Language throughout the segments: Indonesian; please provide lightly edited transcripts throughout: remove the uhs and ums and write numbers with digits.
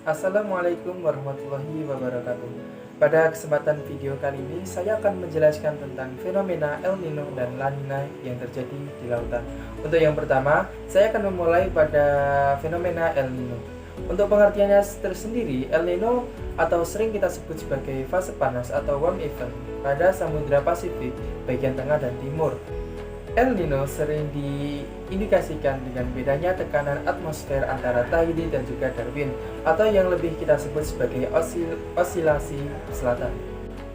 Assalamualaikum warahmatullahi wabarakatuh. Pada kesempatan video kali ini, saya akan menjelaskan tentang fenomena El Nino dan La Nina yang terjadi di lautan. Untuk yang pertama, saya akan memulai pada fenomena El Nino. Untuk pengertiannya tersendiri, El Nino atau sering kita sebut sebagai fase panas atau warm event pada Samudra Pasifik bagian tengah dan timur. El Nino sering diindikasikan dengan bedanya tekanan atmosfer antara Tahiti dan juga Darwin, atau yang lebih kita sebut sebagai osilasi selatan.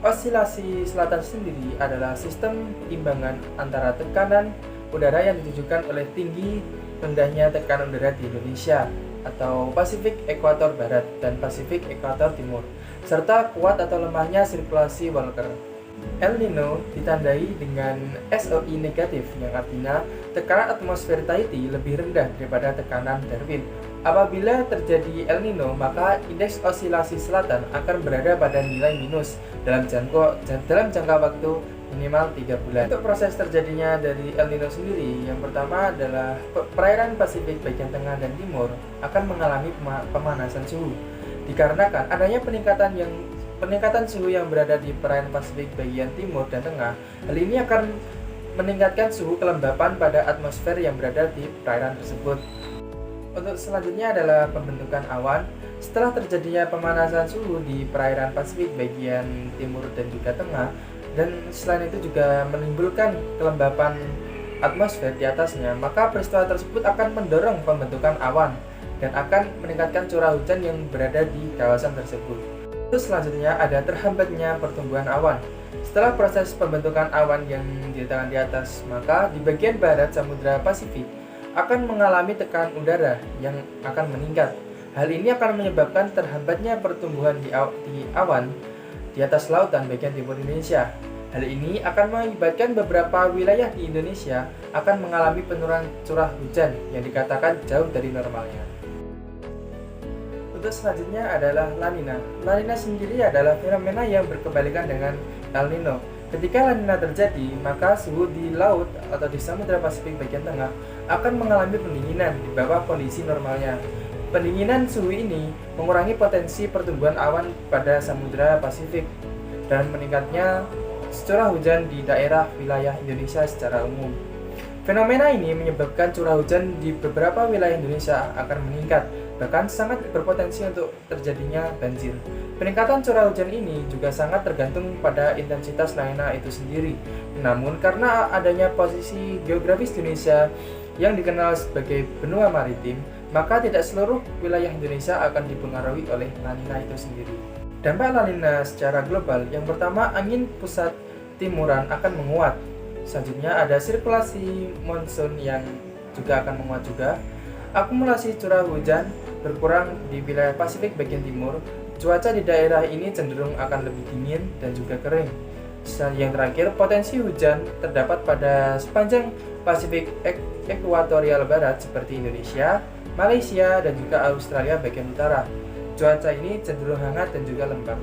Osilasi selatan sendiri adalah sistem imbangan antara tekanan udara yang ditujukan oleh tinggi rendahnya tekanan udara di Indonesia atau Pasifik Ekuator Barat dan Pasifik Ekuator Timur, serta kuat atau lemahnya sirkulasi Walker. El Nino ditandai dengan SOI negatif, yang artinya tekanan atmosfer Tahiti lebih rendah daripada tekanan Darwin. Apabila terjadi El Nino, maka indeks osilasi selatan akan berada pada nilai minus dalam jangka waktu minimal 3 bulan. Untuk proses terjadinya dari El Nino sendiri, yang pertama adalah perairan Pasifik bagian tengah dan timur akan mengalami pemanasan suhu dikarenakan adanya peningkatan suhu yang berada di perairan Pasifik bagian timur dan tengah. Hal ini akan meningkatkan suhu kelembapan pada atmosfer yang berada di perairan tersebut. Untuk selanjutnya adalah pembentukan awan. Setelah terjadinya pemanasan suhu di perairan Pasifik bagian timur dan juga tengah, dan selain itu juga menimbulkan kelembapan atmosfer di atasnya, maka peristiwa tersebut akan mendorong pembentukan awan dan akan meningkatkan curah hujan yang berada di kawasan tersebut. Terus selanjutnya ada terhambatnya pertumbuhan awan. Setelah proses pembentukan awan yang diletakkan di atas, maka di bagian barat Samudra Pasifik akan mengalami tekanan udara yang akan meningkat. Hal ini akan menyebabkan terhambatnya pertumbuhan di awan di atas lautan bagian timur Indonesia. Hal ini akan mengakibatkan beberapa wilayah di Indonesia akan mengalami penurunan curah hujan yang dikatakan jauh dari normalnya. Untuk selanjutnya adalah La Nina. La Nina sendiri adalah fenomena yang berkebalikan dengan El Nino. Ketika La Nina terjadi, maka suhu di laut atau di Samudra Pasifik bagian tengah akan mengalami pendinginan di bawah kondisi normalnya. Pendinginan suhu ini mengurangi potensi pertumbuhan awan pada Samudra Pasifik dan meningkatnya curah hujan di daerah wilayah Indonesia secara umum. Fenomena ini menyebabkan curah hujan di beberapa wilayah Indonesia akan meningkat, bahkan sangat berpotensi untuk terjadinya banjir. Peningkatan curah hujan ini juga sangat tergantung pada intensitas La Nina itu sendiri. Namun karena adanya posisi geografis Indonesia yang dikenal sebagai benua maritim, maka tidak seluruh wilayah Indonesia akan dipengaruhi oleh La Nina itu sendiri. Dampak La Nina secara global, yang pertama, angin pusat timuran akan menguat. Selanjutnya ada sirkulasi monsun yang juga akan menguat juga. Akumulasi curah hujan berkurang di wilayah Pasifik bagian timur. Cuaca di daerah ini cenderung akan lebih dingin dan juga kering. Yang terakhir, potensi hujan terdapat pada sepanjang Pasifik Ekuatorial Barat seperti Indonesia, Malaysia, dan juga Australia bagian utara. Cuaca ini cenderung hangat dan juga lembab.